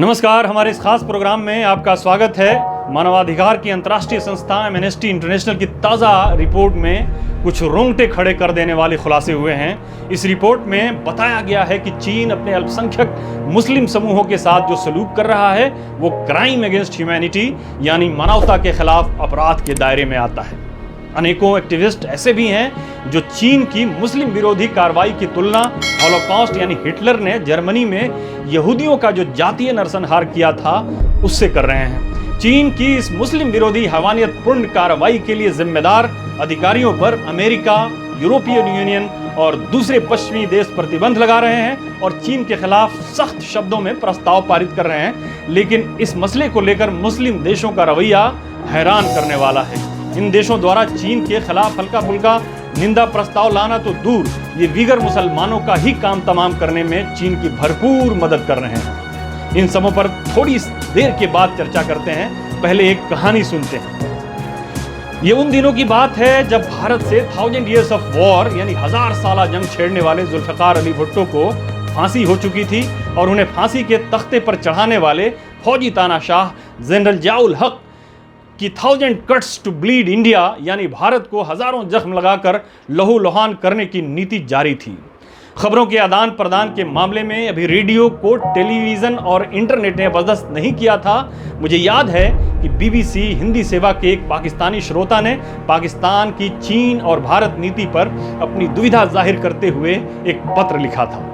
नमस्कार, हमारे इस खास प्रोग्राम में आपका स्वागत है। मानवाधिकार की अंतर्राष्ट्रीय संस्था एमनेस्टी इंटरनेशनल की ताज़ा रिपोर्ट में कुछ रोंगटे खड़े कर देने वाले खुलासे हुए हैं। इस रिपोर्ट में बताया गया है कि चीन अपने अल्पसंख्यक मुस्लिम समूहों के साथ जो सलूक कर रहा है वो क्राइम अगेंस्ट ह्यूमैनिटी यानी मानवता के खिलाफ अपराध के दायरे में आता है। अनेकों एक्टिविस्ट ऐसे भी हैं जो चीन की मुस्लिम विरोधी कार्रवाई की तुलना हॉलोकॉस्ट यानी हिटलर ने जर्मनी में यहूदियों का जो जातीय नरसंहार किया था उससे कर रहे हैं। चीन की इस मुस्लिम विरोधी हैवानियतपूर्ण कार्रवाई के लिए जिम्मेदार अधिकारियों पर अमेरिका, यूरोपियन यूनियन और दूसरे पश्चिमी देश प्रतिबंध लगा रहे हैं और चीन के खिलाफ सख्त शब्दों में प्रस्ताव पारित कर रहे हैं। लेकिन इस मसले को लेकर मुस्लिम देशों का रवैया हैरान करने वाला है। इन देशों द्वारा चीन के खिलाफ हल्का फुल्का निंदा प्रस्ताव लाना तो दूर, ये वीगर मुसलमानों का ही काम तमाम करने में चीन की भरपूर मदद कर रहे हैं। इन सबों पर थोड़ी देर के बाद चर्चा करते हैं। पहले एक कहानी सुनते हैं। ये उन दिनों की बात है जब भारत से 1000 Years of War यानी 1000 साला जंग छेड़ने वाले जुल्फिकार अली भुट्टो को फांसी हो चुकी थी और उन्हें फांसी के तख्ते पर चढ़ाने वाले फौजी तानाशाह जनरल जियाउल हक कि 1000 कट्स टू ब्लीड इंडिया यानी भारत को हजारों जख्म लगाकर लहू लुहान करने की नीति जारी थी। खबरों के आदान प्रदान के मामले में अभी रेडियो को टेलीविज़न और इंटरनेट ने बर्दाश्त नहीं किया था। मुझे याद है कि बीबीसी हिंदी सेवा के एक पाकिस्तानी श्रोता ने पाकिस्तान की चीन और भारत नीति पर अपनी दुविधा जाहिर करते हुए एक पत्र लिखा था।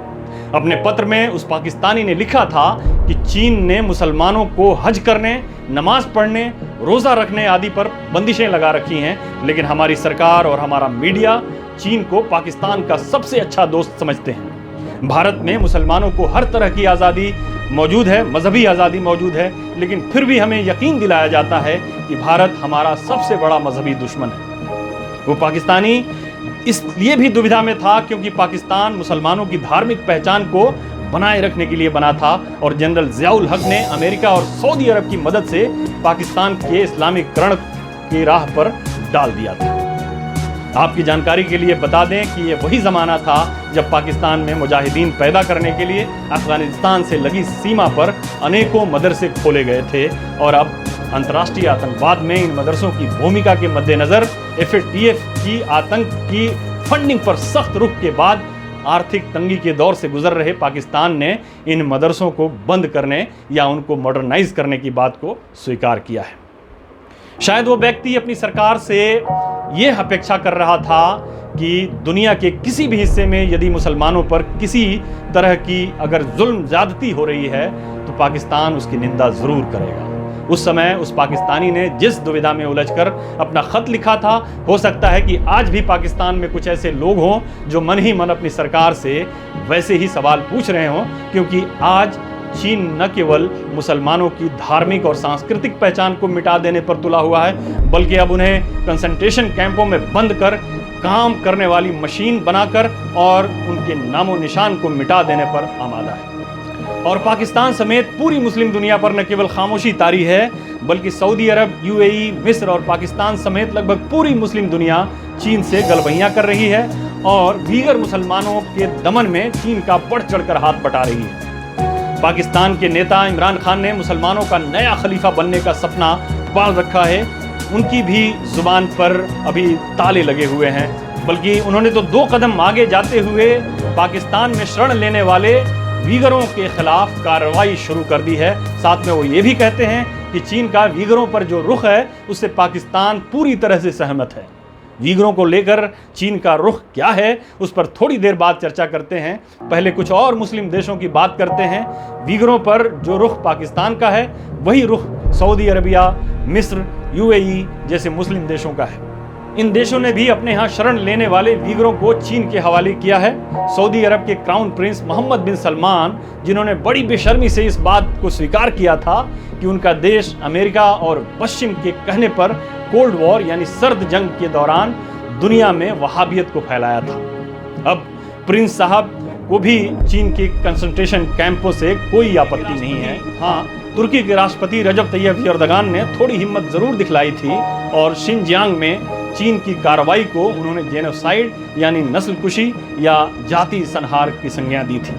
अपने पत्र में उस पाकिस्तानी ने लिखा था कि चीन ने मुसलमानों को हज करने, नमाज पढ़ने, रोज़ा रखने आदि पर बंदिशें लगा रखी हैं, लेकिन हमारी सरकार और हमारा मीडिया चीन को पाकिस्तान का सबसे अच्छा दोस्त समझते हैं। भारत में मुसलमानों को हर तरह की आज़ादी मौजूद है, मजहबी आज़ादी मौजूद है, लेकिन फिर भी हमें यकीन दिलाया जाता है कि भारत हमारा सबसे बड़ा मजहबी दुश्मन है। वो पाकिस्तानी इसलिए भी दुविधा में था क्योंकि पाकिस्तान मुसलमानों की धार्मिक पहचान को बनाए रखने के लिए बना था और जनरल जियाउल हक ने अमेरिका और सऊदी अरब की मदद से पाकिस्तान के इस्लामीकरण की राह पर डाल दिया था। आपकी जानकारी के लिए बता दें कि यह वही ज़माना था जब पाकिस्तान में मुजाहिदीन पैदा करने के लिए अफगानिस्तान से लगी सीमा पर अनेकों मदरसे खोले गए थे और अब अंतर्राष्ट्रीय आतंकवाद में इन मदरसों की भूमिका के मद्देनज़र FATF की आतंक की फंडिंग पर सख्त रुख के बाद आर्थिक तंगी के दौर से गुजर रहे पाकिस्तान ने इन मदरसों को बंद करने या उनको मॉडर्नाइज करने की बात को स्वीकार किया है। शायद वो व्यक्ति अपनी सरकार से ये अपेक्षा कर रहा था कि दुनिया के किसी भी हिस्से में यदि मुसलमानों पर किसी तरह की अगर जुल्म ज़्यादती हो रही है तो पाकिस्तान उसकी निंदा ज़रूर करेगा। उस समय उस पाकिस्तानी ने जिस दुविधा में उलझकर अपना खत लिखा था, हो सकता है कि आज भी पाकिस्तान में कुछ ऐसे लोग हों जो मन ही मन अपनी सरकार से वैसे ही सवाल पूछ रहे हों, क्योंकि आज चीन न केवल मुसलमानों की धार्मिक और सांस्कृतिक पहचान को मिटा देने पर तुला हुआ है, बल्कि अब उन्हें कंसंट्रेशन कैंपों में बंद कर काम करने वाली मशीन बनाकर और उनके नामो निशान को मिटा देने पर आमादा है। और पाकिस्तान समेत पूरी मुस्लिम दुनिया पर न केवल खामोशी तारी है, बल्कि सऊदी अरब, UAE, मिस्र और पाकिस्तान समेत लगभग पूरी मुस्लिम दुनिया चीन से गलबैयां कर रही है और दीगर मुसलमानों के दमन में चीन का बढ़ चढ़कर हाथ बटा रही है। पाकिस्तान के नेता इमरान खान ने मुसलमानों का नया खलीफा बनने का सपना पाल रखा है। उनकी भी जुबान पर अभी ताले लगे हुए हैं, बल्कि उन्होंने तो 2 कदम आगे जाते हुए पाकिस्तान में शरण लेने वाले वीगरों के खिलाफ कार्रवाई शुरू कर दी है। साथ में वो ये भी कहते हैं कि चीन का वीगरों पर जो रुख है उससे पाकिस्तान पूरी तरह से सहमत है। वीगरों को लेकर चीन का रुख क्या है उस पर थोड़ी देर बाद चर्चा करते हैं। पहले कुछ और मुस्लिम देशों की बात करते हैं। वीगरों पर जो रुख पाकिस्तान का है वही रुख सऊदी अरबिया, मिस्र, UAE जैसे मुस्लिम देशों का है। इन देशों ने भी अपने यहाँ शरण लेने वाले वीगरों को चीन के हवाले किया है। सऊदी अरब के क्राउन प्रिंस मोहम्मद बिन सलमान, जिन्होंने बड़ी बेशर्मी से इस बात को स्वीकार किया था कि उनका देश अमेरिका और पश्चिम के कहने पर कोल्ड वॉर यानी सर्द जंग के दौरान दुनिया में वहाबियत को फैलाया था। अब प्रिंस साहब को भी चीन के कंसंट्रेशन कैंपों से कोई आपत्ति नहीं है। हाँ, तुर्की के राष्ट्रपति रजब तैयब एर्दोगान ने थोड़ी हिम्मत जरूर दिखलाई थी और शिनजियांग में चीन की कार्रवाई को उन्होंने जेनोसाइड यानी नस्लकुशी या जाति संहार की संज्ञा दी थी।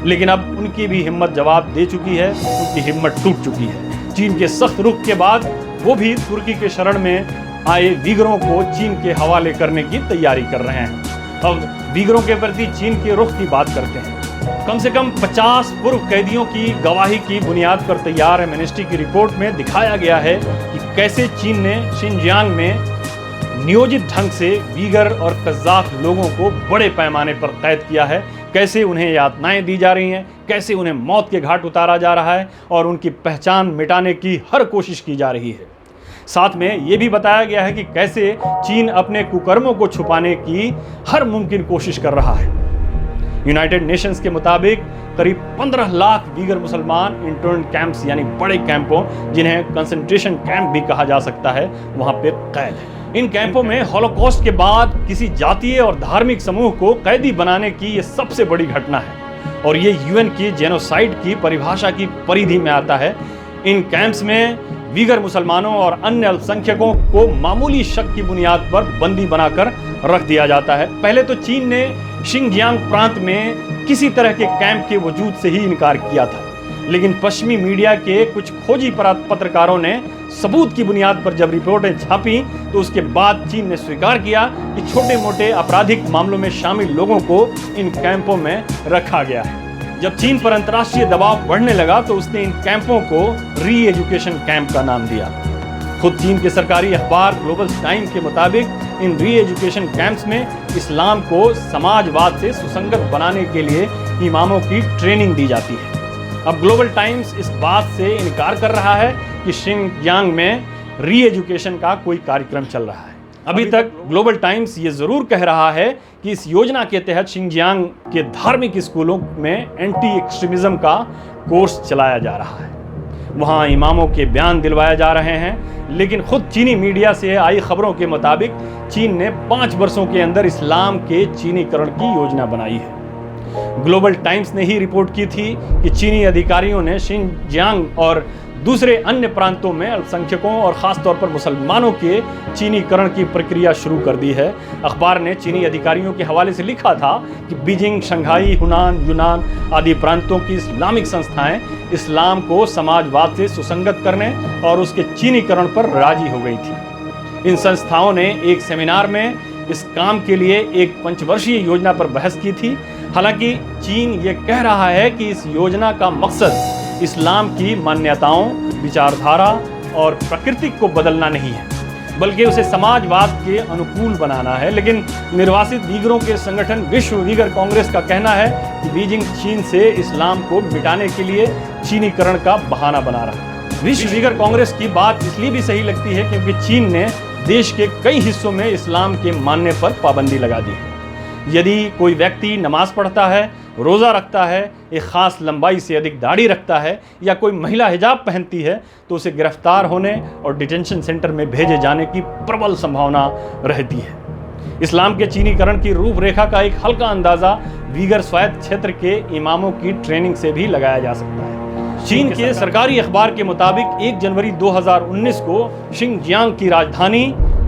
लेकिन अब उनकी भी हिम्मत जवाब दे चुकी है, उनकी हिम्मत टूट चुकी है। चीन के सख्त रुख के बाद वो भी तुर्की के शरण में आए वीगरों को चीन के हवाले करने की तैयारी कर रहे हैं। अब वीगरों के प्रति चीन के रुख की बात करते हैं। कम से कम 50 पूर्व कैदियों की गवाही की बुनियाद पर तैयार एमनेस्टी की रिपोर्ट में दिखाया गया है कि कैसे चीन ने शिनजियांग में नियोजित ढंग से वीगर और कज़ाक लोगों को बड़े पैमाने पर कैद किया है, कैसे उन्हें यातनाएं दी जा रही हैं, कैसे उन्हें मौत के घाट उतारा जा रहा है और उनकी पहचान मिटाने की हर कोशिश की जा रही है। साथ में ये भी बताया गया है कि कैसे चीन अपने कुकर्मों को छुपाने की हर मुमकिन कोशिश कर रहा है। यूनाइटेड नेशंस के मुताबिक करीब 15 लाख वीगर मुसलमान इंटर्न कैंप्स यानी बड़े कैंपों, जिन्हें कंसंट्रेशन कैंप भी कहा जा सकता है, वहां पर कैद है। इन कैंपों में हॉलोकॉस्ट के बाद किसी जातीय और धार्मिक समूह को कैदी बनाने की यह सबसे बड़ी घटना है और ये यूएन की जेनोसाइड की परिभाषा की परिधि में आता है। इन कैंप्स में वीगर मुसलमानों और अन्य अल्पसंख्यकों को मामूली शक की बुनियाद पर बंदी बनाकर रख दिया जाता है। पहले तो चीन ने शिनजियांग प्रांत में किसी तरह के कैंप के वजूद से ही इनकार किया था, लेकिन पश्चिमी मीडिया के कुछ खोजी पत्रकारों ने सबूत की बुनियाद पर जब रिपोर्टें छापी तो उसके बाद चीन ने स्वीकार किया कि छोटे मोटे आपराधिक मामलों में शामिल लोगों को इन कैंपों में रखा गया है। जब चीन पर अंतर्राष्ट्रीय दबाव बढ़ने लगा तो उसने इन कैंपों को री एजुकेशन कैंप का नाम दिया। खुद चीन के सरकारी अखबार ग्लोबल टाइम्स के मुताबिक इन री एजुकेशन कैंप्स में इस्लाम को समाजवाद से सुसंगत बनाने के लिए इमामों की ट्रेनिंग दी जाती है। अब ग्लोबल टाइम्स इस बात से इनकार कर रहा है कि शिनजियांग में री एजुकेशन का कोई कार्यक्रम चल रहा है। अभी तक ग्लोबल टाइम्स ये जरूर कह रहा है कि इस योजना के तहत शिनजियांग के धार्मिक स्कूलों में एंटी एक्सट्रीमिज्म का कोर्स चलाया जा रहा है, वहाँ इमामों के बयान दिलवाए जा रहे हैं। लेकिन खुद चीनी मीडिया से आई खबरों के मुताबिक चीन ने 5 वर्षों के अंदर इस्लाम के चीनीकरण की योजना बनाई है। ग्लोबल टाइम्स ने ही रिपोर्ट की थी कि चीनी अधिकारियों ने शिनजियांग और दूसरे अन्य प्रांतों में अल्पसंख्यकों और ख़ासतौर पर मुसलमानों के चीनीकरण की प्रक्रिया शुरू कर दी है। अखबार ने चीनी अधिकारियों के हवाले से लिखा था कि बीजिंग, शंघाई, हुनान, यूनान आदि प्रांतों की इस्लामिक संस्थाएं इस्लाम को समाजवाद से सुसंगत करने और उसके चीनीकरण पर राजी हो गई थी। इन संस्थाओं ने एक सेमिनार में इस काम के लिए एक 5 वर्षीय योजना पर बहस की थी। हालांकि चीन ये कह रहा है कि इस योजना का मकसद इस्लाम की मान्यताओं, विचारधारा और प्रकृति को बदलना नहीं है, बल्कि उसे समाजवाद के अनुकूल बनाना है। लेकिन निर्वासित वीगरों के संगठन विश्व वीगर कांग्रेस का कहना है कि बीजिंग चीन से इस्लाम को मिटाने के लिए चीनीकरण का बहाना बना रहा है। विश्व वीगर कांग्रेस की बात इसलिए भी सही लगती है क्योंकि चीन ने देश के कई हिस्सों में इस्लाम के मानने पर पाबंदी लगा दी है। यदि कोई व्यक्ति नमाज पढ़ता है, रोज़ा रखता है, एक ख़ास लंबाई से अधिक दाढ़ी रखता है या कोई महिला हिजाब पहनती है तो उसे गिरफ्तार होने और डिटेंशन सेंटर में भेजे जाने की प्रबल संभावना रहती है। इस्लाम के चीनीकरण की रूपरेखा का एक हल्का अंदाज़ा वीगर स्वायत्त क्षेत्र के इमामों की ट्रेनिंग से भी लगाया जा सकता है। चीन के सरकारी अखबार के मुताबिक 1 जनवरी 2019 को शिनजियांग की राजधानी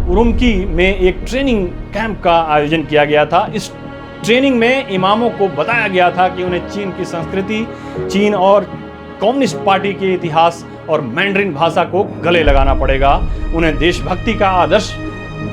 उरुमकी में एक ट्रेनिंग कैंप का आयोजन किया गया था। इस ट्रेनिंग में इमामों को बताया गया था कि उन्हें चीन की संस्कृति, चीन और कम्युनिस्ट पार्टी के इतिहास और मैंड्रिन भाषा को गले लगाना पड़ेगा। उन्हें देशभक्ति का आदर्श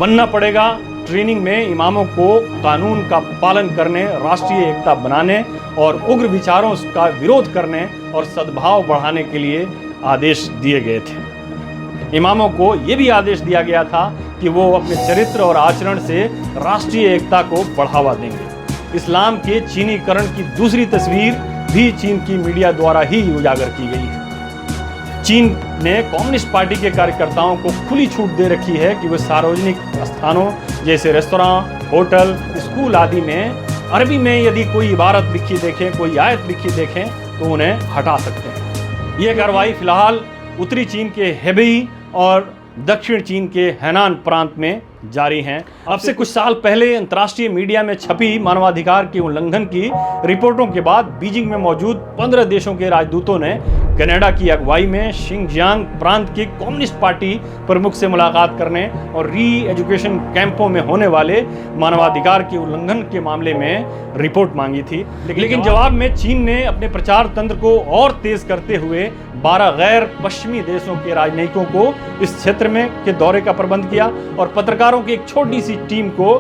बनना पड़ेगा। ट्रेनिंग में इमामों को कानून का पालन करने, राष्ट्रीय एकता बनाने और उग्र विचारों का विरोध करने और सद्भाव बढ़ाने के लिए आदेश दिए गए थे। इमामों को ये भी आदेश दिया गया था कि वो अपने चरित्र और आचरण से राष्ट्रीय एकता को बढ़ावा देंगे। इस्लाम के चीनीकरण की दूसरी तस्वीर भी चीन की मीडिया द्वारा ही उजागर की गई है। चीन ने कम्युनिस्ट पार्टी के कार्यकर्ताओं को खुली छूट दे रखी है कि वे सार्वजनिक स्थानों जैसे रेस्तरां, होटल, स्कूल आदि में अरबी में यदि कोई इबारत लिखी देखें, कोई आयत लिखी देखें तो उन्हें हटा सकते हैं। यह कार्रवाई फिलहाल उत्तरी चीन के हेबेई और दक्षिण चीन के हैनान प्रांत में जारी हैं। अब से कुछ साल पहले अंतर्राष्ट्रीय मीडिया में छपी मानवाधिकार के उल्लंघन की रिपोर्टों के बाद बीजिंग में मौजूद 15 देशों के राजदूतों ने कनाडा की अगुवाई में शिनजियांग प्रांत के कम्युनिस्ट पार्टी प्रमुख से मुलाकात करने और री एजुकेशन कैंपों में होने वाले मानवाधिकार के उल्लंघन के मामले में रिपोर्ट मांगी थी। लेकिन जवाब में चीन ने अपने प्रचार तंत्र को और तेज करते हुए 12 गैर पश्चिमी देशों के राजनयिकों को इस क्षेत्र में के दौरे का प्रबंध किया और पत्रकारों की एक छोटी सी टीम को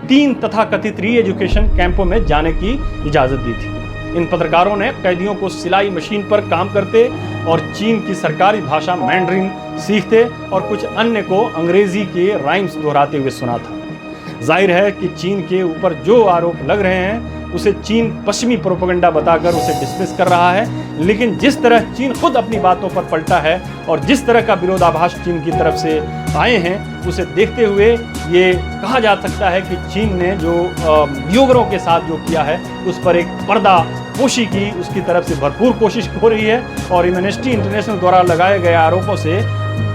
3 तथाकथित री एजुकेशन कैंपों में जाने की इजाजत दी थी। इन पत्रकारों ने कैदियों को सिलाई मशीन पर काम करते और चीन की सरकारी भाषा मैंड्रिन सीखते और कुछ अन्य को अंग्रेजी के राइम्स दोहराते हुए सुना था। जाहिर है कि चीन के ऊपर जो आरोप लग रहे हैं उसे चीन पश्चिमी प्रोपेगेंडा बताकर उसे डिसमिस कर रहा है, लेकिन जिस तरह चीन खुद अपनी बातों पर पलटा है और जिस तरह का विरोधाभास चीन की तरफ से आए हैं उसे देखते हुए ये कहा जा सकता है कि चीन ने जो व्यूअरों के साथ जो किया है उस पर एक पर्दा पोशी की उसकी तरफ से भरपूर कोशिश हो रही है और एमनेस्टी इंटरनेशनल द्वारा लगाए गए आरोपों से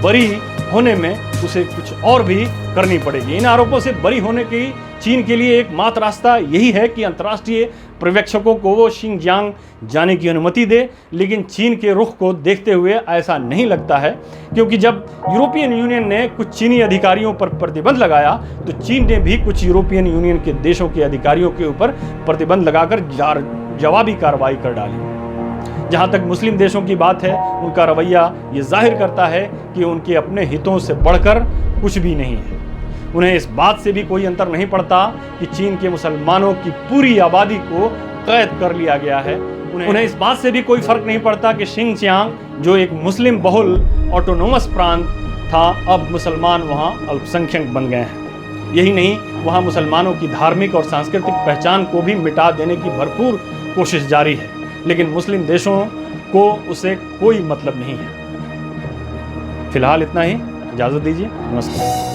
बरी होने में उसे कुछ और भी करनी पड़ेगी। इन आरोपों से बरी होने की चीन के लिए एकमात्र रास्ता यही है कि अंतर्राष्ट्रीय पर्यवेक्षकों को वो शिनजियांग जाने की अनुमति दे, लेकिन चीन के रुख को देखते हुए ऐसा नहीं लगता है, क्योंकि जब यूरोपियन यूनियन ने कुछ चीनी अधिकारियों पर प्रतिबंध लगाया तो चीन ने भी कुछ यूरोपियन यूनियन के देशों के अधिकारियों के ऊपर प्रतिबंध लगाकर जवाबी कार्रवाई कर डाली। जहाँ तक मुस्लिम देशों की बात है, उनका रवैया ये जाहिर करता है कि उनके अपने हितों से बढ़कर कुछ भी नहीं है। उन्हें इस बात से भी कोई अंतर नहीं पड़ता कि चीन के मुसलमानों की पूरी आबादी को कैद कर लिया गया है। उन्हें इस बात से भी कोई फर्क नहीं पड़ता कि शिनजियांग, जो एक मुस्लिम बहुल ऑटोनोमस प्रांत था, अब मुसलमान वहाँ अल्पसंख्यक बन गए हैं। यही नहीं, वहाँ मुसलमानों की धार्मिक और सांस्कृतिक पहचान को भी मिटा देने की भरपूर कोशिश जारी है, लेकिन मुस्लिम देशों को उसे कोई मतलब नहीं है। फिलहाल इतना ही, इजाज़त दीजिए, नमस्कार।